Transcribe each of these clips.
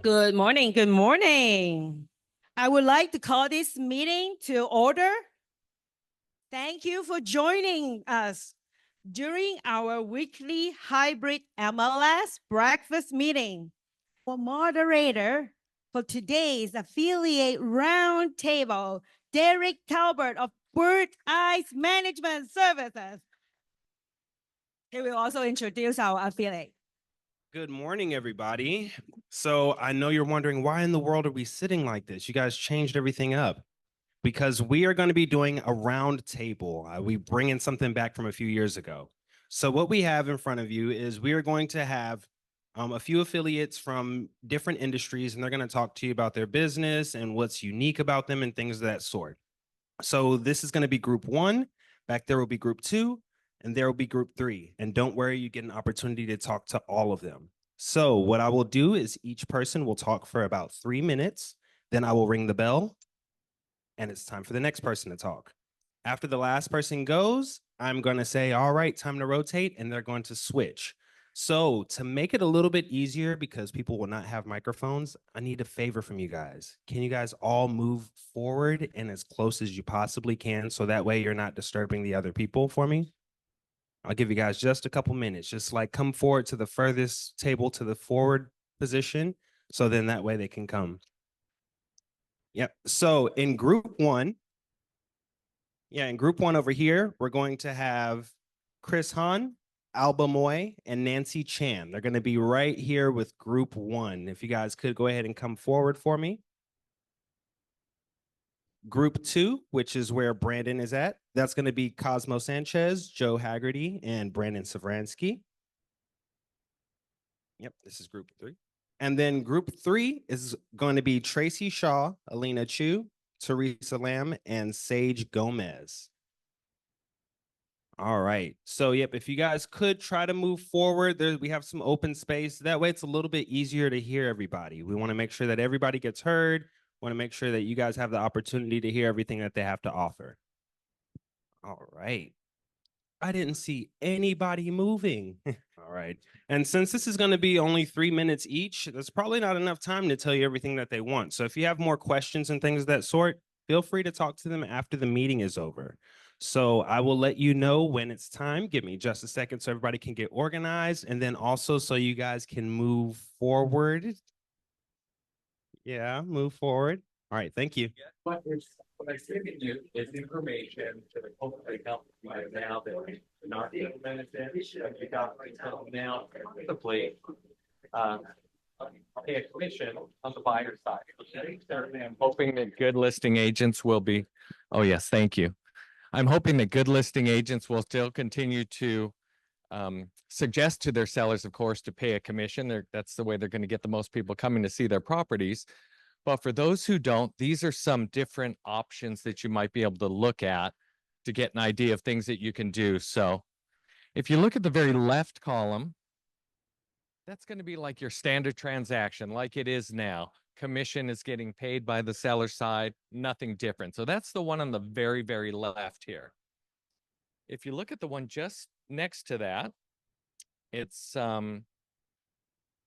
Good morning. Good morning. I would like to call this meeting to order. Thank you for joining us during our weekly hybrid MLS breakfast meeting. Our moderator for today's affiliate roundtable, Derek Talbot of Bird Eyes Management Services. He will also introduce our affiliate. Good morning, everybody. So I know you're wondering, why in the world are we sitting like this? You guys changed everything up because we are going to be doing a round table. We bring in something back from a few years ago. So what we have in front of you is we are going to have a few affiliates from different industries, and they're going to talk to you about their business and what's unique about them and things of that sort. So this is going to be group one. Back there will be group two, and there will be group three. And don't worry, you get an opportunity to talk to all of them. So what I will do is each person will talk for about 3 minutes. Then I will ring the bell, and it's time for the next person to talk. After the last person goes, I'm going to say, all right, time to rotate, and they're going to switch. So to make it a little bit easier, because people will not have microphones, I need a favor from you guys. Can you guys all move forward and as close as you possibly can, so that way you're not disturbing the other people for me? I'll give you guys just a couple minutes. Just like come forward to the furthest table to the forward position, so then that way they can come. Yep. So in group one over here, we're going to have Chris Huan, Alba Moy, and Nancy Chan. They're going to be right here with group one. If you guys could go ahead and come forward for me. Group two, which is where Brandon is at, that's going to be Cosmo Sanchez, Joe Haggerty, and Brandon Savransky. Yep, this is group three. And then group three is going to be Tracy Shaw, Alina Chu, Theresa Lamb, and Sage Gomez. All right. So, yep, if you guys could try to move forward, we have some open space. That way it's a little bit easier to hear everybody. We want to make sure that everybody gets heard. Want to make sure that you guys have the opportunity to hear everything that they have to offer. All right. I didn't see anybody moving. All right. And since this is going to be only 3 minutes each, there's probably not enough time to tell you everything that they want. So if you have more questions and things of that sort, feel free to talk to them after the meeting is over. So I will let you know when it's time. Give me just a second so everybody can get organized. And then also so you guys can move forward. Yeah, move forward. All right. Thank you. What I'm giving you is information to the hopefully help you now that you're not implemented it, but you got now simply pay a commission on the buyer side. I'm hoping that good listing agents will be. Oh yes, thank you. I'm hoping that good listing agents will still continue to suggest to their sellers, of course, to pay a commission. That's the way they're going to get the most people coming to see their properties. But for those who don't, these are some different options that you might be able to look at to get an idea of things that you can do. So if you look at the very left column, that's going to be like your standard transaction, like it is now. Commission is getting paid by the seller side, nothing different. So that's the one on the very, very left here. If you look at the one just next to that, it's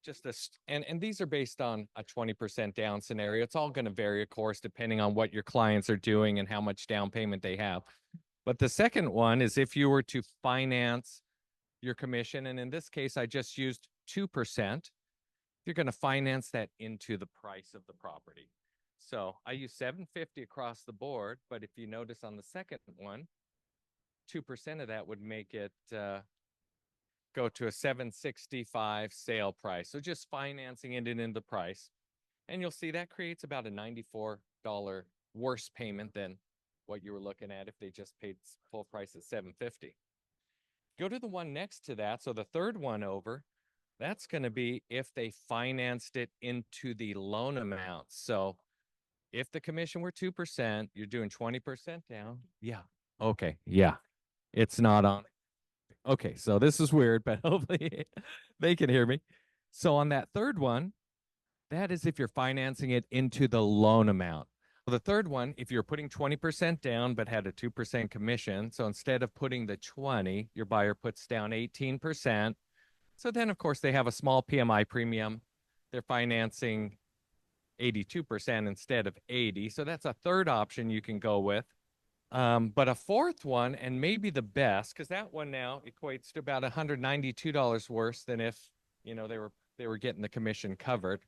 just and these are based on a 20% down scenario. It's all going to vary, of course, depending on what your clients are doing and how much down payment they have. But the second one is if you were to finance your commission, and in this case, I just used 2%, you're going to finance that into the price of the property. So I use $750 across the board, but if you notice on the second one, 2% of that would make it go to a $765 sale price. So just financing it into the price. And you'll see that creates about a $94 worse payment than what you were looking at if they just paid full price at $750. Go to the one next to that. So the third one over, that's going to be if they financed it into the loan amount. So if the commission were 2%, you're doing 20% down. Yeah. Okay. Yeah. It's not on. Okay, so this is weird, but hopefully they can hear me. So on that third one, that is if you're financing it into the loan amount. Well, the third one, if you're putting 20% down but had a 2% commission, so instead of putting the 20, your buyer puts down 18%. So then, of course, they have a small PMI premium. They're financing 82% instead of 80. So that's a third option you can go with. But a fourth one, and maybe the best, because that one now equates to about $192 worse than if, you know, they were getting the commission covered.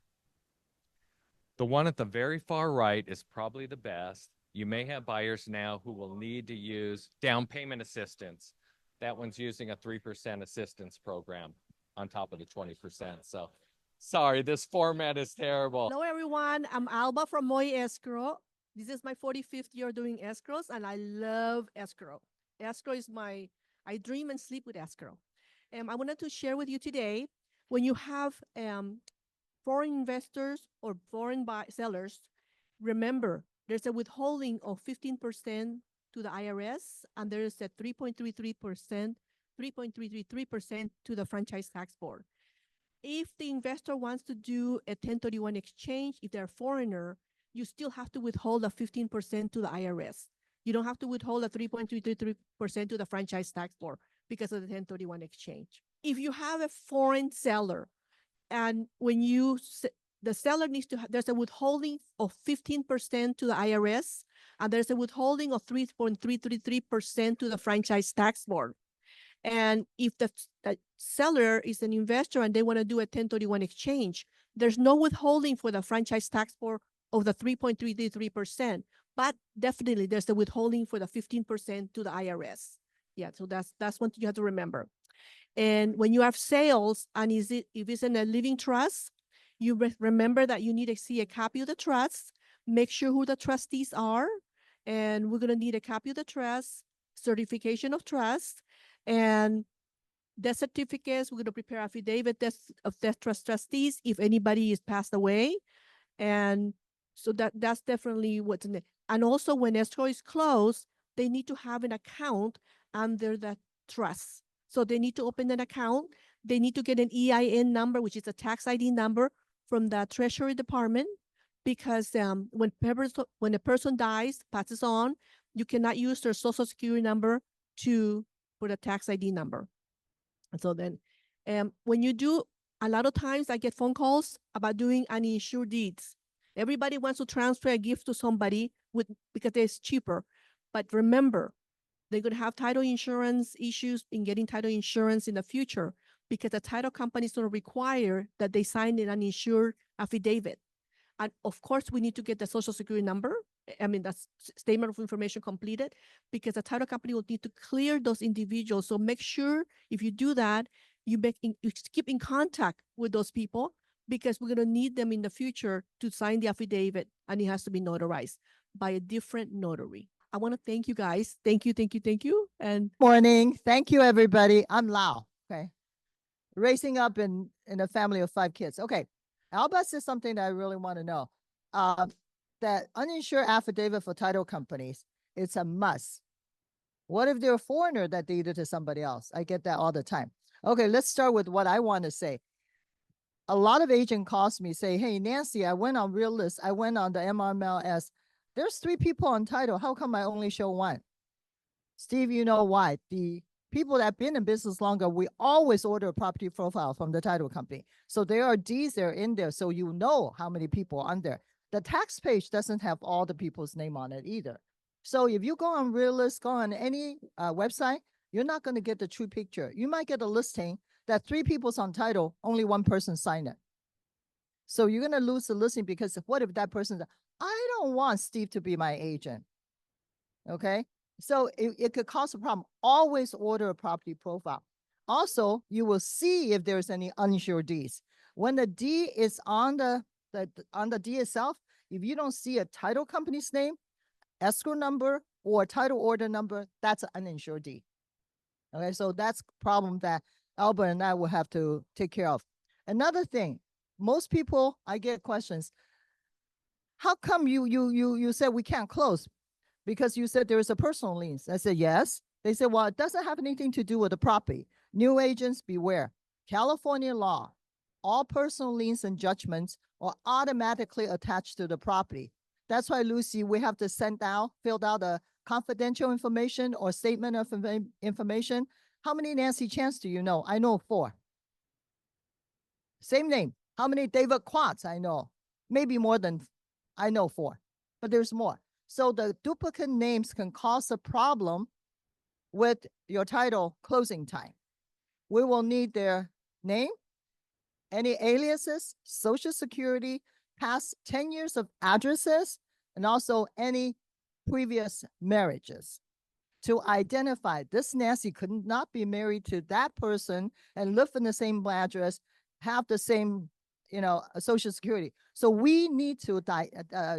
The one at the very far right is probably the best. You may have buyers now who will need to use down payment assistance. That one's using a 3% assistance program on top of the 20%. So sorry, this format is terrible. Hello, everyone. I'm Alba from Escrow. This is my 45th year doing escrows, and I love escrow. Escrow is I dream and sleep with escrow. I wanted to share with you today, when you have foreign investors or foreign sellers, remember, there's a withholding of 15% to the IRS, and there is a 3.33% to the franchise tax board. If the investor wants to do a 1031 exchange, if they're a foreigner, you still have to withhold a 15% to the IRS. You don't have to withhold a 3.33% to the franchise tax board because of the 1031 exchange. If you have a foreign seller, and when the seller needs to, there's a withholding of 15% to the IRS, and there's a withholding of 3.333% to the franchise tax board. And if the seller is an investor and they want to do a 1031 exchange, there's no withholding for the franchise tax board of the 3.333%, but definitely there's the withholding for the 15% to the IRS. Yeah, so that's one thing you have to remember. And when you have sales, and if it's in a living trust, you remember that you need to see a copy of the trust, make sure who the trustees are, and we're going to need a copy of the trust, certification of trust, and death certificates. We're going to prepare affidavit of death trust trustees if anybody is passed away. And so that's definitely what's in it. And also when escrow is closed, they need to have an account under the trust. So they need to open an account. They need to get an EIN number, which is a tax ID number from the Treasury Department, because when a person dies, passes on, you cannot use their Social Security number for the tax ID number. And so then when you do, a lot of times I get phone calls about doing uninsured deeds. Everybody wants to transfer a gift to somebody because it's cheaper. But remember, they're going to have title insurance issues in getting title insurance in the future, because the title company is going to require that they sign an uninsured affidavit. And of course, we need to get the Social Security number. I mean, that's statement of information completed, because the title company will need to clear those individuals. So make sure if you do that, you keep in contact with those people, because we're going to need them in the future to sign the affidavit, and it has to be notarized by a different notary. I want to thank you guys. Thank you, thank you, thank you. And morning. Thank you, everybody. I'm Lao. Okay. Raising up in a family of 5 kids. Okay. Alba says something that I really want to know. That uninsured affidavit for title companies, it's a must. What if they're a foreigner that deed it to somebody else? I get that all the time. Okay, let's start with what I want to say. A lot of agents calls me, say, hey, Nancy, I went on Realist. I went on the MRMLS. There's 3 people on title. How come I only show 1? Steve, you know why? The people that have been in business longer, we always order a property profile from the title company. So there are deeds that are in there, so you know how many people are on there. The tax page doesn't have all the people's name on it either. So if you go on Realist, go on any website, you're not going to get the true picture. You might get a listing that 3 people's on title, only 1 person signed it. So you're going to lose the listing, because what if that person says, I don't want Steve to be my agent. Okay. So it could cause a problem. Always order a property profile. Also, you will see if there's any uninsured deeds. When the deed is on the deed itself, if you don't see a title company's name, escrow number, or title order number, that's an uninsured deed. Okay, so that's a problem that Alba and I will have to take care of. Another thing, most people, I get questions. How come you said we can't close? Because you said there is a personal lien. I said, yes. They said, well, it doesn't have anything to do with the property. New agents, beware. California law, all personal liens and judgments are automatically attached to the property. That's why, Lucy, we have to filled out a confidential information or statement of information. How many Nancy Chance do you know? I know 4. Same name. How many David Quatts? I know. Maybe more than I know 4, but there's more. So the duplicate names can cause a problem with your title closing time. We will need their name, any aliases, social security, past 10 years of addresses, and also any previous marriages to identify this Nancy could not be married to that person and live in the same address, have the same, social security. So we need to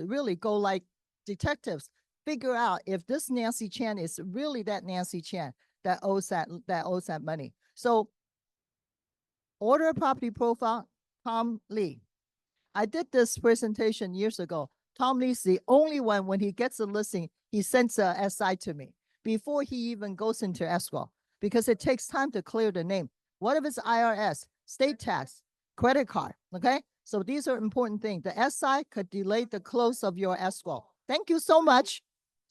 really go like detectives, figure out if this Nancy Chan is really that Nancy Chan that owes that money. So order a property profile, Tom Lee. I did this presentation years ago. Tom Lee's the only one, when he gets a listing, he sends a SI to me before he even goes into escrow, because it takes time to clear the name. What if it's IRS, state tax, credit card, okay? So these are important things. The SI could delay the close of your escrow. Thank you so much.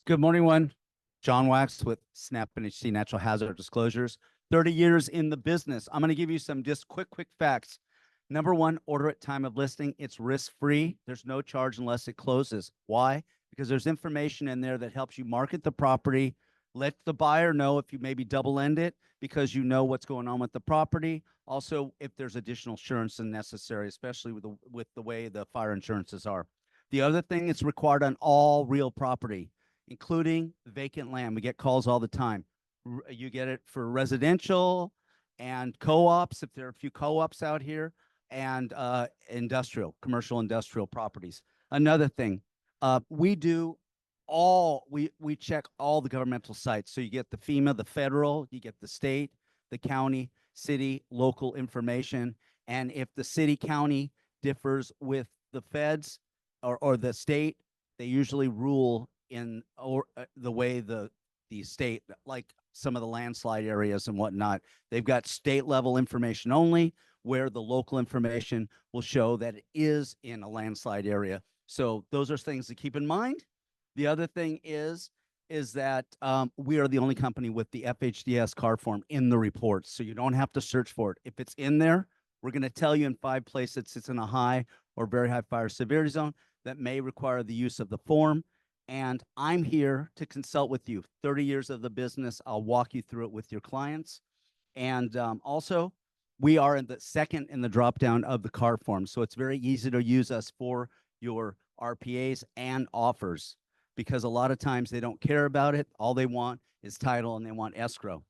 Good morning, everyone. John Wax with Snap MyNHD Natural Hazard Disclosures. 30 years in the business. I'm going to give you some just quick facts. Number 1, order at time of listing. It's risk-free. There's no charge unless it closes. Why? Because there's information in there that helps you market the property, let the buyer know if you maybe double end it, because you know what's going on with the property. Also, if there's additional insurance necessary, especially with the way the fire insurances are. The other thing, it's required on all real property, including vacant land. We get calls all the time. You get it for residential and co-ops, if there are a few co-ops out here, and commercial industrial properties. Another thing, we check all the governmental sites. So you get the FEMA, the federal, you get the state, the county, city, local information. And if the city county differs with the feds or the state, they usually rule in the way the state, like some of the landslide areas and whatnot, they've got state level information only, where the local information will show that it is in a landslide area. So those are things to keep in mind. The other thing is that we are the only company with the FHDS car form in the report. So you don't have to search for it. If it's in there, we're going to tell you in 5 places it's in a high or very high fire severity zone that may require the use of the form. And I'm here to consult with you. 30 years of the business. I'll walk you through it with your clients. And also, we are in the second in the drop down of the car form. So it's very easy to use us for your RPAs and offers, because a lot of times they don't care about it. All they want is title and they want escrow.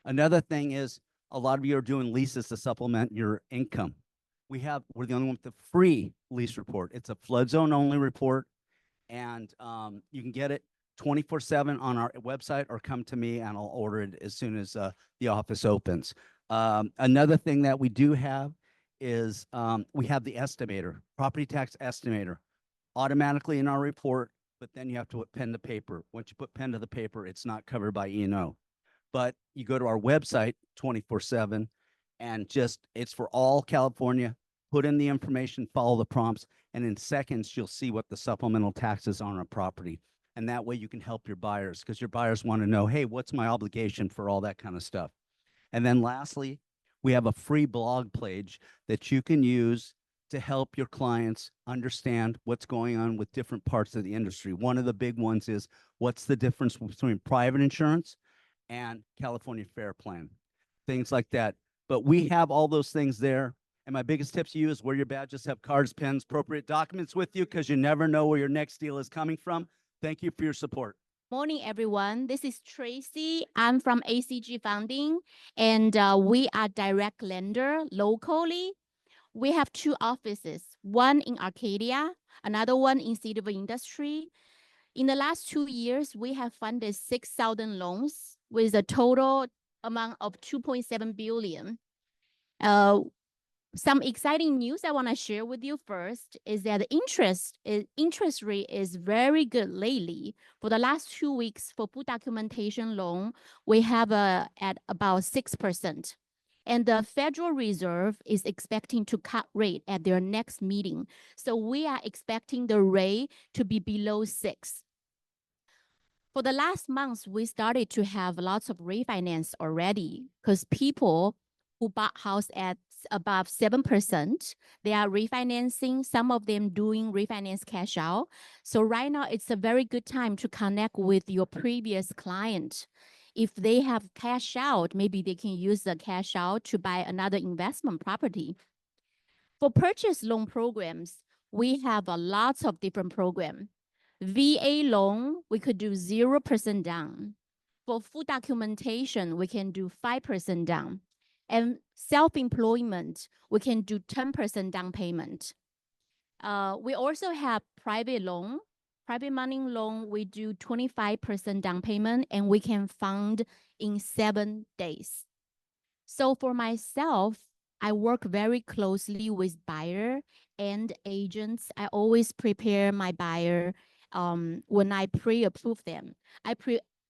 Another thing is, a lot of you are doing leases to supplement your income. We're the only one with the free lease report. It's a flood zone only report. And you can get it 24/7 on our website, or come to me and I'll order it as soon as the office opens. Another thing that we do have is we have the estimator, property tax estimator, automatically in our report, but then you have to put pen to paper. Once you put pen to the paper, it's not covered by E&O. But you go to our website 24/7 and it's for all California. Put in the information, follow the prompts, and in seconds, you'll see what the supplemental taxes are on a property. And that way you can help your buyers, because your buyers want to know, hey, what's my obligation for all that kind of stuff? And then lastly, we have a free blog page that you can use to help your clients understand what's going on with different parts of the industry. One of the big ones is, what's the difference between private insurance and California Fair Plan, things like that. But we have all those things there. And my biggest tip to you is wear your badges, have cards, pens, appropriate documents with you, because you never know where your next deal is coming from. Thank you for your support. Morning, everyone. This is Tracy. I'm from ACG Funding, and we are direct lender locally. We have 2 offices, one in Arcadia, another one in Cedarville Industry. In the last 2 years, we have funded 6,000 loans with a total amount of $2.7 billion. Some exciting news I want to share with you first is that the interest rate is very good lately. For the last 2 weeks, for full documentation loan, we have at about 6%. And the Federal Reserve is expecting to cut rate at their next meeting. So we are expecting the rate to be below 6. For the last months, we started to have lots of refinance already, because people who bought house at above 7%. They are refinancing, some of them doing refinance cash out. So right now it's a very good time to connect with your previous client. If they have cash out, maybe they can use the cash out to buy another investment property. For purchase loan programs, we have a lots of different programs. VA loan, we could do 0% down. For full documentation, we can do 5% down. And self-employment, we can do 10% down payment. We also have private loan. Private money loan, we do 25% down payment, and we can fund in 7 days. So for myself, I work very closely with buyer and agents. I always prepare my buyer when I pre-approve them. I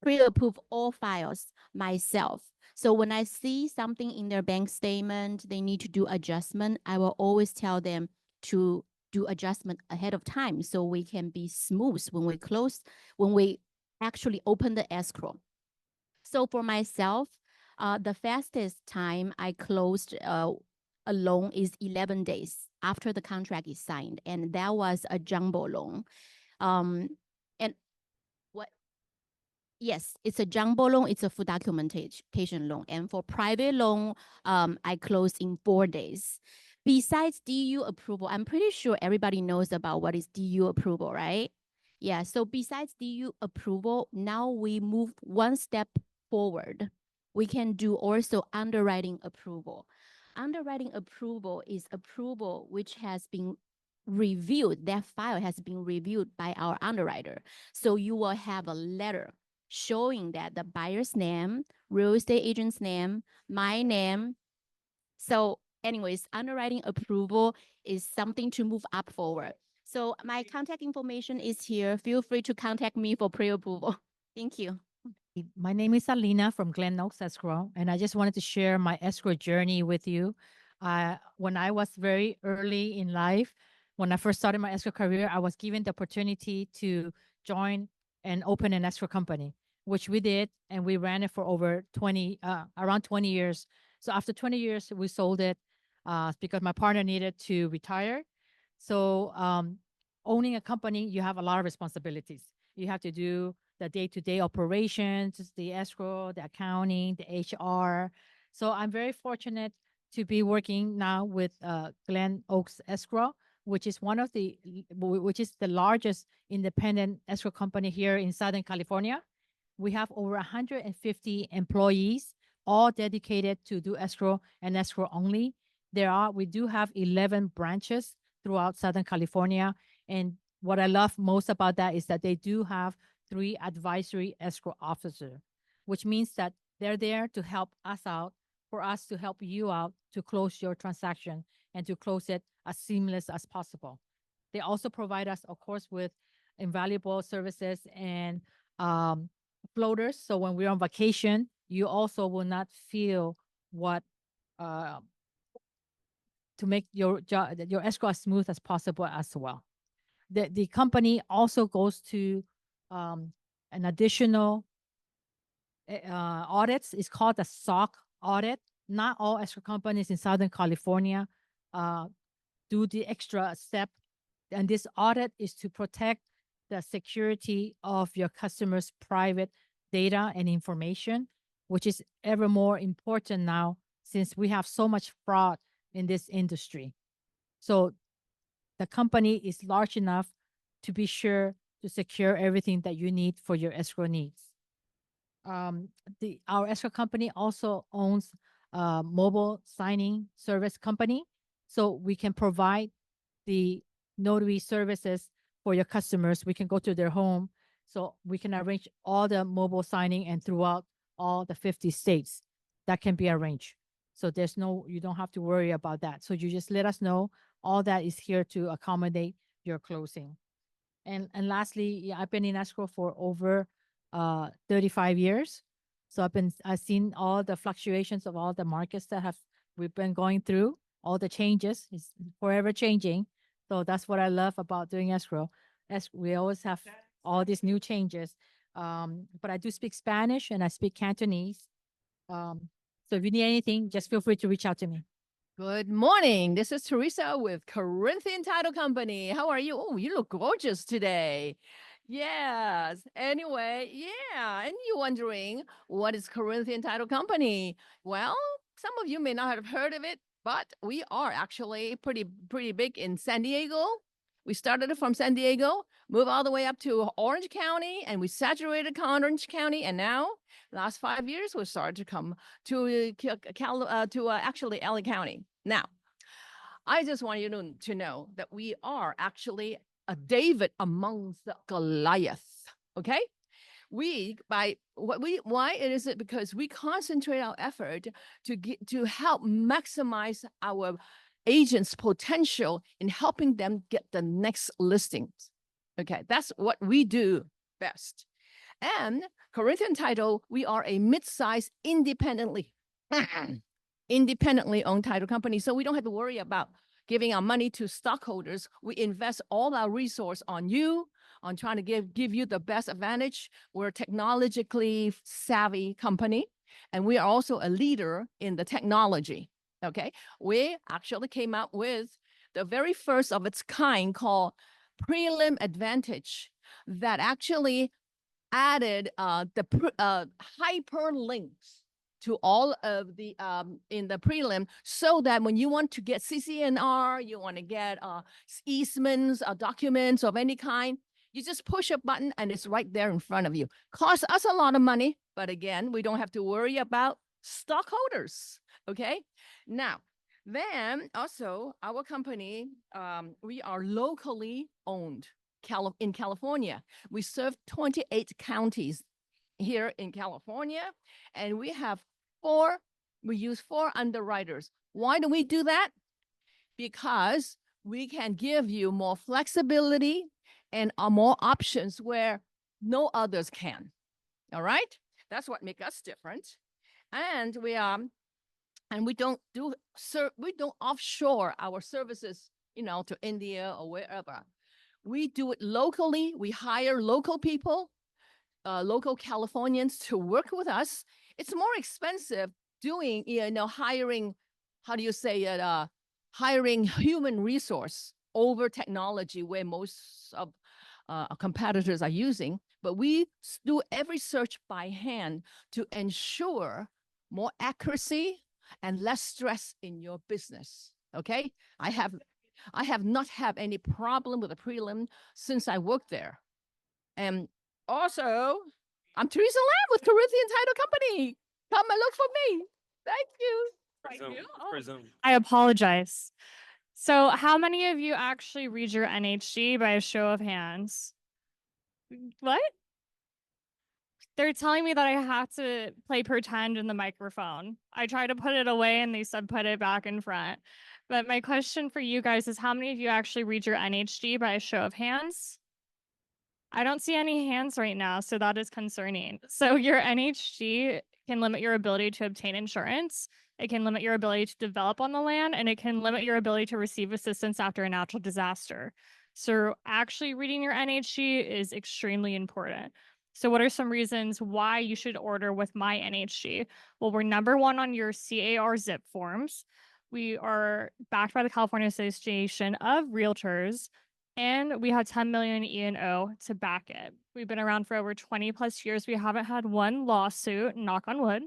pre-approve all files myself. So when I see something in their bank statement, they need to do adjustment, I will always tell them to do adjustment ahead of time so we can be smooth when we close, when we actually open the escrow. So for myself, the fastest time I closed a loan is 11 days after the contract is signed, and that was a jumbo loan. And what? Yes, it's a jumbo loan. It's a full documentation loan. And for private loan, I closed in 4 days. Besides DU approval, I'm pretty sure everybody knows about what is DU approval, right? Yeah, so besides DU approval, now we move one step forward. We can do also underwriting approval. Underwriting approval is approval which has been reviewed, that file has been reviewed by our underwriter. So you will have a letter showing that the buyer's name, real estate agent's name, my name. So anyways, underwriting approval is something to move up forward. So my contact information is here. Feel free to contact me for pre-approval. Thank you. My name is Alina from Glen Oaks Escrow, and I just wanted to share my escrow journey with you. When I was very early in life, when I first started my escrow career, I was given the opportunity to join and open an escrow company, which we did, and we ran it for over around 20 years. So after 20 years, we sold it because my partner needed to retire. So owning a company, you have a lot of responsibilities. You have to do the day-to-day operations, the escrow, the accounting, the HR. So I'm very fortunate to be working now with Glen Oaks Escrow, which is the largest independent escrow company here in Southern California. We have over 150 employees, all dedicated to do escrow and escrow only. We do have 11 branches throughout Southern California. And what I love most about that is that they do have 3 advisory escrow officers, which means that they're there to help us out, for us to help you out to close your transaction and to close it as seamless as possible. They also provide us, of course, with invaluable services and floaters. So when we're on vacation, you also will not feel what to make your escrow as smooth as possible as well. The company also goes to an additional audits. It's called a SOC audit. Not all escrow companies in Southern California do the extra step. And this audit is to protect the security of your customers' private data and information, which is ever more important now since we have so much fraud in this industry. So the company is large enough to be sure to secure everything that you need for your escrow needs. Our escrow company also owns a mobile signing service company, so we can provide the notary services for your customers. We can go to their home, so we can arrange all the mobile signing, and throughout all the 50 states that can be arranged. So you don't have to worry about that. So you just let us know. All that is here to accommodate your closing. And lastly, yeah, I've been in escrow for over 35 years. So I've seen all the fluctuations of all the markets that we've been going through, all the changes. It's forever changing. So that's what I love about doing escrow. We always have all these new changes. But I do speak Spanish and I speak Cantonese. So if you need anything, just feel free to reach out to me. Good morning. This is Theresa with Corinthian Title Company. How are you? Oh, you look gorgeous today. Yes. Anyway, yeah. And you're wondering, what is Corinthian Title Company? Well, some of you may not have heard of it, but we are actually pretty big in San Diego. We started it from San Diego, moved all the way up to Orange County, and we saturated Orange County. And now, last 5 years, we started to come to actually LA County. Now, I just want you to know that we are actually a David amongst the Goliath. Okay, why is it? Because we concentrate our effort to help maximize our agents' potential in helping them get the next listings. Okay, that's what we do best. And Corinthian Title, we are a mid-sized independently owned title company. So we don't have to worry about giving our money to stockholders. We invest all our resource on you, on trying to give you the best advantage. We're a technologically savvy company, and we are also a leader in the technology. Okay, we actually came out with the very first of its kind called Prelim Advantage that actually added the hyperlinks to all of the in the prelim, so that when you want to get CCNR, you want to get easements, documents of any kind, you just push a button and it's right there in front of you. Costs us a lot of money, but again, we don't have to worry about stockholders. Okay, now then also our company, we are locally owned in California. We serve 28 counties here in California, and we use 4 underwriters. Why do we do that? Because we can give you more flexibility and more options where no others can. All right, that's what makes us different. And we don't offshore our services, to India or wherever. We do it locally. We hire local people, local Californians to work with us. It's more expensive doing, hiring, how do you say it? Hiring human resource over technology, where most of our competitors are using. But we do every search by hand to ensure more accuracy and less stress in your business. Okay, I have not had any problem with the prelim since I worked there. And also, I'm Theresa Lamb with Corinthian Title Company. Come and look for me. Thank you. Thank you. Oh. I apologize. So how many of you actually read your NHD by a show of hands? What? They're telling me that I have to play pretend in the microphone. I tried to put it away and they said put it back in front. But my question for you guys is, how many of you actually read your NHD by a show of hands? I don't see any hands right now, so that is concerning. So your NHD can limit your ability to obtain insurance. It can limit your ability to develop on the land, and it can limit your ability to receive assistance after a natural disaster. So actually reading your NHD is extremely important. So what are some reasons why you should order with MyNHD? Well, we're #1 on your CAR zip forms. We are backed by the California Association of Realtors, and we have 10 million E&O to back it. We've been around for over 20 plus years. We haven't had one lawsuit, knock on wood.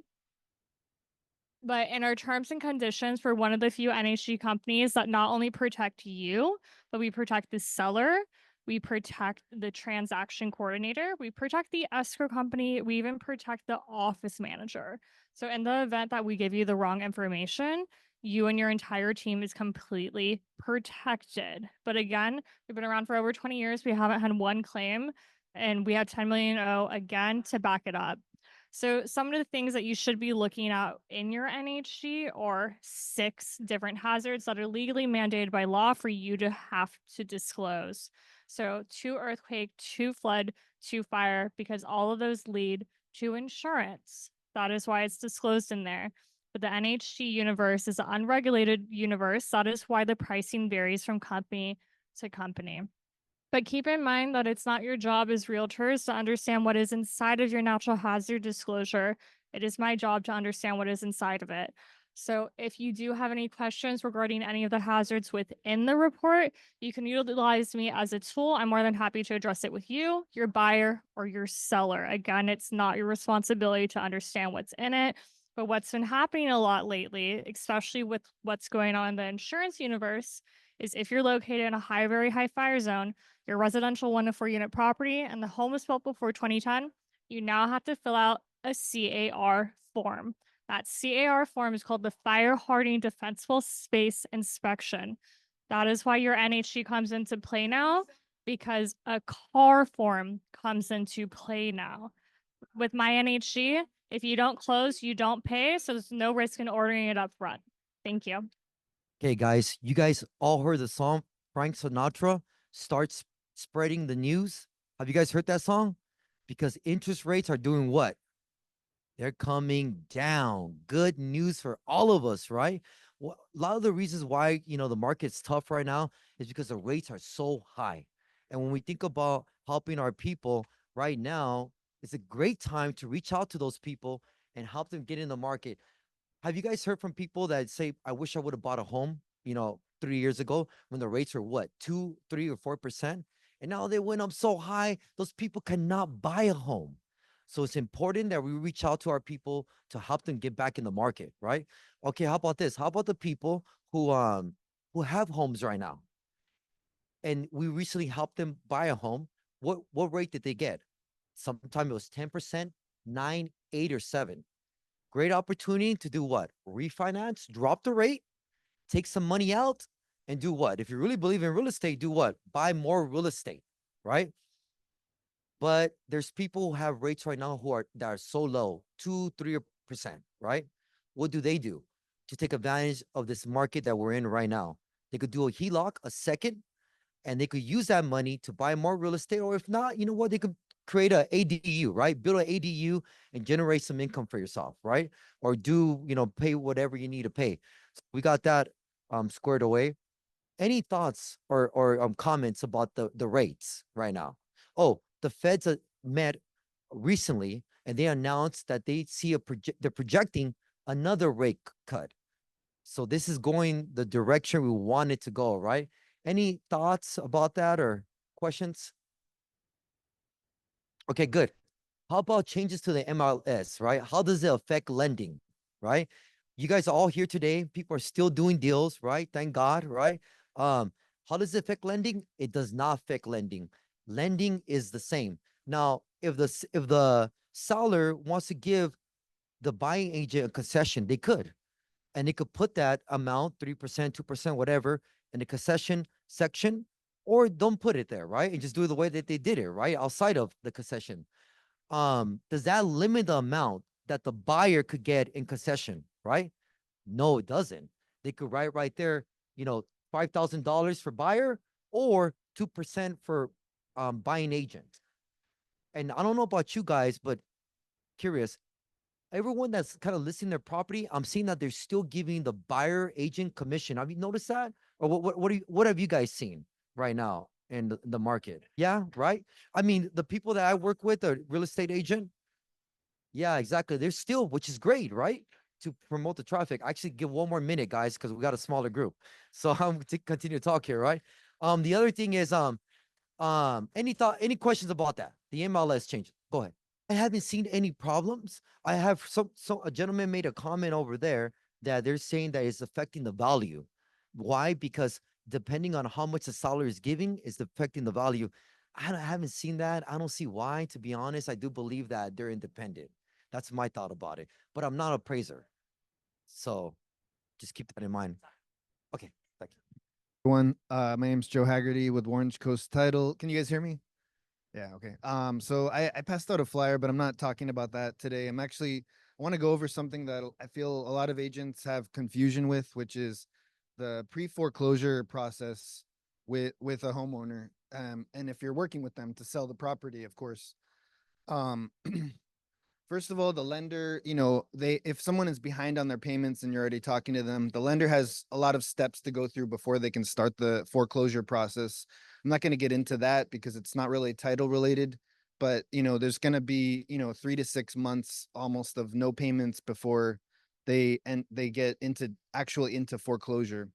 But in our terms and conditions, we're one of the few NHD companies that not only protect you, but we protect the seller, we protect the transaction coordinator, we protect the escrow company, we even protect the office manager. So in the event that we give you the wrong information, you and your entire team is completely protected. But again, we've been around for over 20 years. We haven't had one claim, and we have 10 million again to back it up. So some of the things that you should be looking at in your NHD are 6 different hazards that are legally mandated by law for you to have to disclose. So 2 earthquake, 2 flood, 2 fire, because all of those lead to insurance. That is why it's disclosed in there. But the NHD universe is an unregulated universe. That is why the pricing varies from company to company. But keep in mind that it's not your job as realtors to understand what is inside of your natural hazard disclosure. It is my job to understand what is inside of it. So if you do have any questions regarding any of the hazards within the report, you can utilize me as a tool. I'm more than happy to address it with you, your buyer, or your seller. Again, it's not your responsibility to understand what's in it. But what's been happening a lot lately, especially with what's going on in the insurance universe, is if you're located in a very high fire zone, your residential 1 to 4 unit property, and the home was built before 2010, you now have to fill out a CAR form. That CAR form is called the Fire Hardening Defensible Space Inspection. That is why your NHD comes into play now, because a CAR form comes into play now. With MyNHD, if you don't close, you don't pay, so there's no risk in ordering it up front. Thank you. Okay, guys, you guys all heard the song Frank Sinatra starts spreading the news. Have you guys heard that song? Because interest rates are doing what? They're coming down. Good news for all of us, right? Well, a lot of the reasons why, the market's tough right now is because the rates are so high. And when we think about helping our people right now, it's a great time to reach out to those people and help them get in the market. Have you guys heard from people that say, I wish I would have bought a home, 3 years ago when the rates were what, 2, 3, or 4%? And now they went up so high, those people cannot buy a home. So it's important that we reach out to our people to help them get back in the market, right? Okay, how about this? How about the people who have homes right now? And we recently helped them buy a home. What rate did they get? Sometimes it was 10%, 9, 8, or 7. Great opportunity to do what? Refinance, drop the rate, take some money out, and do what? If you really believe in real estate, do what? Buy more real estate, right? But there's people who have rates right now that are so low, 2, 3%, right? What do they do to take advantage of this market that we're in right now? They could do a HELOC, a second, and they could use that money to buy more real estate. Or if not, you know what? They could create a ADU, right? Build an ADU and generate some income for yourself, right? Or do, pay whatever you need to pay. So we got that squared away. Any thoughts or comments about the rates right now? Oh, the Feds met recently and they announced that they see they're projecting another rate cut. So this is going the direction we want it to go, right? Any thoughts about that or questions? Okay, good. How about changes to the MLS, right? How does it affect lending, right? You guys are all here today. People are still doing deals, right? Thank God, right? How does it affect lending? It does not affect lending. Lending is the same. Now, if the seller wants to give the buying agent a concession, they could. And they could put that amount, 3%, 2%, whatever, in the concession section, or don't put it there, right? And just do it the way that they did it, right? Outside of the concession. Does that limit the amount that the buyer could get in concession, right? No, it doesn't. They could write right there, $5,000 for buyer or 2% for buying agent. And I don't know about you guys, but curious, everyone that's kind of listing their property, I'm seeing that they're still giving the buyer agent commission. Have you noticed that? Or what have you guys seen right now in the market? Yeah, right? I mean, the people that I work with, a real estate agent, yeah, exactly. They're still, which is great, right? To promote the traffic. Actually, give one more minute, guys, because we got a smaller group. So I'm to continue to talk here, right? The other thing is, any questions about that? The MLS changes. Go ahead. I haven't seen any problems. I have a gentleman made a comment over there that they're saying that it's affecting the value. Why? Because depending on how much the seller is giving is affecting the value. I haven't seen that. I don't see why, to be honest. I do believe that they're independent. That's my thought about it. But I'm not a appraiser. So just keep that in mind. Okay, thank you. Everyone, my name's Joe Haggerty with Orange Coast Title. Can you guys hear me? Yeah, okay. So I passed out a flyer, but I'm not talking about that today. I want to go over something that I feel a lot of agents have confusion with, which is the pre-foreclosure process with a homeowner. And if you're working with them to sell the property, of course. First of all, the lender, if someone is behind on their payments and you're already talking to them, the lender has a lot of steps to go through before they can start the foreclosure process. I'm not going to get into that because it's not really title related. but there's going to be 3 to 6 months almost of no payments before they get into foreclosure.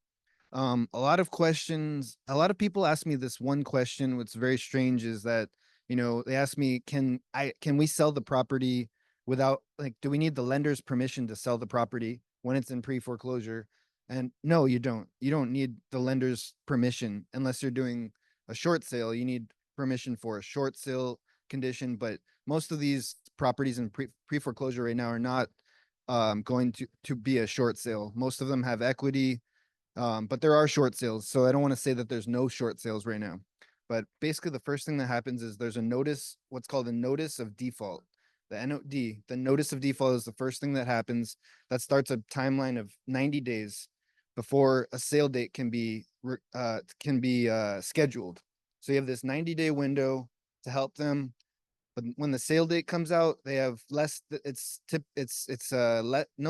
A lot of questions, a lot of people ask me this one question. What's very strange is that they ask me, can we sell the property without, like, do we need the lender's permission to sell the property when it's in pre-foreclosure? And no, you don't need the lender's permission unless you're doing a short sale. You need permission for a short sale condition, but most of these properties in pre-foreclosure right now are not going to be a short sale. Most of them have equity, but there are short sales. So I don't want to say that there's no short sales right now. But basically, the first thing that happens is there's a notice, what's called a notice of default. The NOD, the notice of default, is the first thing that happens. That starts a timeline of 90 days before a sale date can be scheduled. So you have this 90-day window to help them. But when the sale date comes out, they have no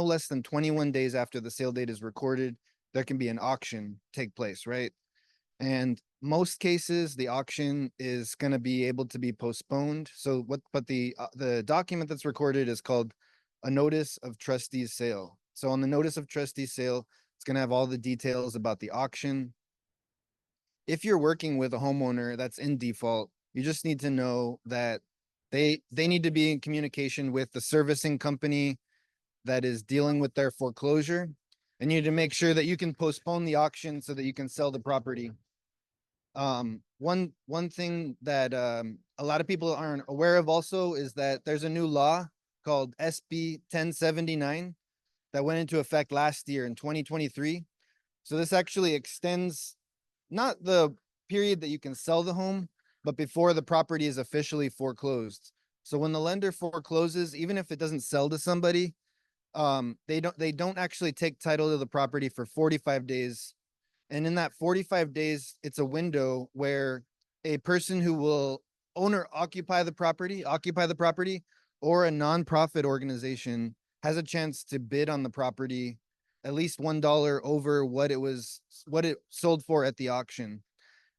less than 21 days after the sale date is recorded, there can be an auction take place, right? And most cases, the auction is going to be able to be postponed. So but the document that's recorded is called a notice of trustee's sale. So on the notice of trustee's sale, it's going to have all the details about the auction. If you're working with a homeowner that's in default, you just need to know that they need to be in communication with the servicing company that is dealing with their foreclosure. And you need to make sure that you can postpone the auction so that you can sell the property. One thing that a lot of people aren't aware of also is that there's a new law called SB 1079 that went into effect last year in 2023. So this actually extends not the period that you can sell the home, but before the property is officially foreclosed. So when the lender forecloses, even if it doesn't sell to somebody, they don't actually take title to the property for 45 days. And in that 45 days, it's a window where a person who will own or occupy the property, or a nonprofit organization has a chance to bid on the property at least $1 over what it sold for at the auction.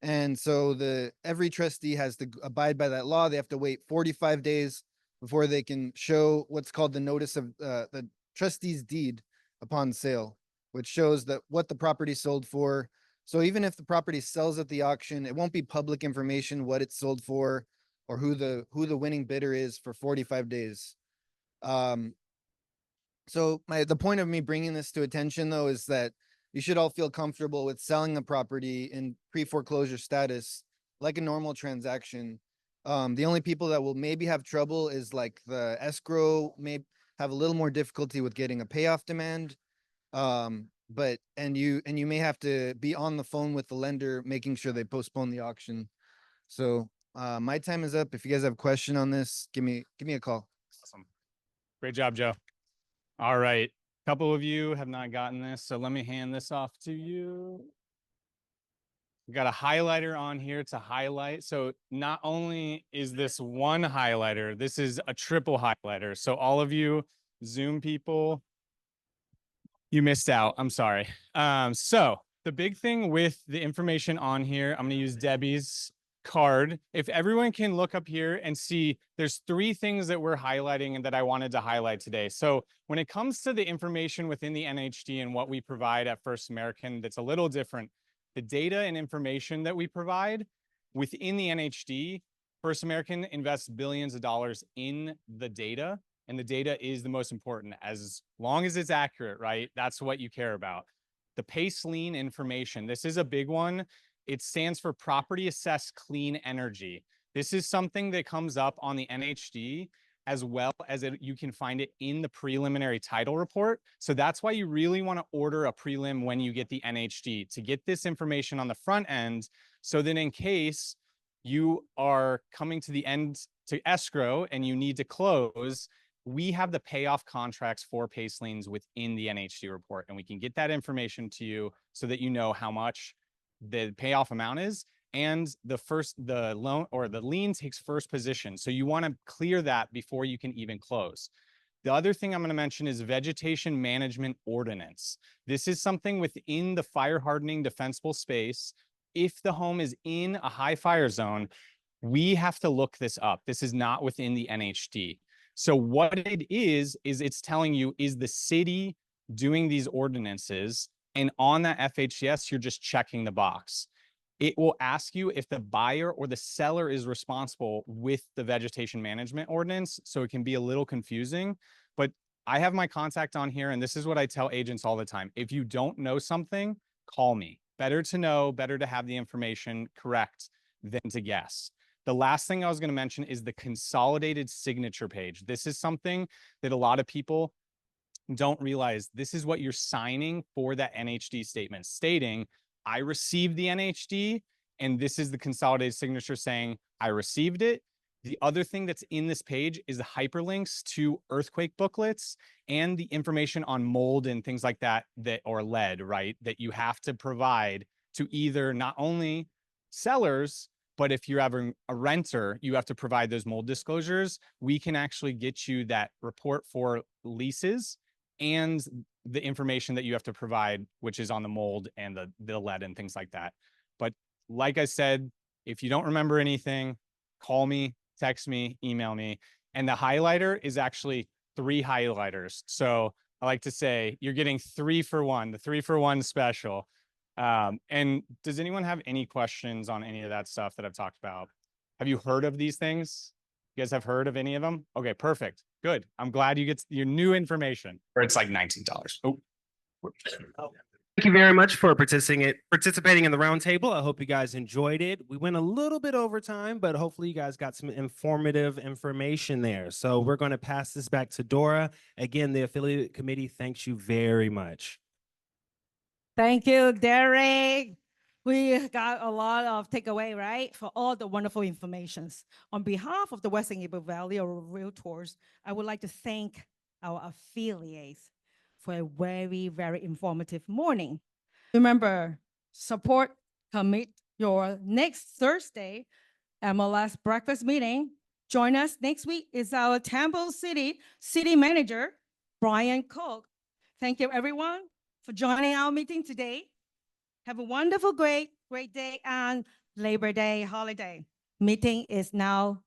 And so every trustee has to abide by that law. They have to wait 45 days before they can show what's called the notice of the trustee's deed upon sale, which shows that what the property sold for. So even if the property sells at the auction, it won't be public information what it sold for or who the winning bidder is for 45 days. So the point of me bringing this to attention, though, is that you should all feel comfortable with selling the property in pre-foreclosure status like a normal transaction. The only people that will maybe have trouble is like the escrow may have a little more difficulty with getting a payoff demand. But you may have to be on the phone with the lender, making sure they postpone the auction. So my time is up. If you guys have a question on this, give me a call. Awesome. Great job, Joe. All right. A couple of you have not gotten this, so let me hand this off to you. We got a highlighter on here to highlight. So not only is this one highlighter, this is a triple highlighter. So all of you Zoom people, you missed out. I'm sorry. So the big thing with the information on here, I'm going to use Debbie's card. If everyone can look up here and see, there's 3 things that we're highlighting and that I wanted to highlight today. So when it comes to the information within the NHD and what we provide at First American, that's a little different. The data and information that we provide within the NHD, First American invests billions of dollars in the data, and the data is the most important. As long as it's accurate, right? That's what you care about. The PACE lien information, this is a big one. It stands for Property Assessed Clean Energy. This is something that comes up on the NHD as well as you can find it in the preliminary title report. So that's why you really want to order a prelim when you get the NHD, to get this information on the front end. So then in case you are coming to the end to escrow and you need to close, we have the payoff contracts for PACE liens within the NHD report, and we can get that information to you so that you know how much the payoff amount is, and the loan or the lien takes first position. So you want to clear that before you can even close. The other thing I'm going to mention is vegetation management ordinance. This is something within the fire hardening defensible space. If the home is in a high fire zone, We have to look this up. This is not within the NHD. So what it is it's telling you, is the city doing these ordinances? And on that FHCS, you're just checking the box. It will ask you if the buyer or the seller is responsible with the vegetation management ordinance. So it can be a little confusing, but I have my contact on here. And this is what I tell agents all the time. If you don't know something, call me. Better to know, better to have the information correct than to guess. The last thing I was going to mention is the consolidated signature page. This is something that a lot of people don't realize. This is what you're signing for that NHD statement, stating, I received the NHD, and this is the consolidated signature saying, I received it. The other thing that's in this page is the hyperlinks to earthquake booklets and the information on mold and things like that, or lead, right? That you have to provide to either not only sellers, but if you're having a renter, you have to provide those mold disclosures. We can actually get you that report for leases and the information that you have to provide, which is on the mold and the lead and things like that. But like I said, if you don't remember anything, call me, text me, email me. And the highlighter is actually 3 highlighters. So I like to say you're getting 3 for 1, the 3 for 1 special. And does anyone have any questions on any of that stuff that I've talked about? Have you heard of these things? You guys have heard of any of them? Okay, perfect. Good. I'm glad you get your new information. Or it's like $19. Oh. Thank you very much for participating in the roundtable. I hope you guys enjoyed it. We went a little bit over time, but hopefully you guys got some informative information there. So we're going to pass this back to Dora. Again, the affiliate committee thanks you very much. Thank you, Derek. We got a lot of takeaway, right? For all the wonderful informations. On behalf of the Western Able Valley or Realtors, I would like to thank our affiliates for a very, very informative morning. Remember, support, commit your next Thursday MLS breakfast meeting. Join us next week. Is our Temple City Manager, Brian Cook. Thank you, everyone, for joining our meeting today. Have a wonderful, great day and Labor Day holiday. Meeting is now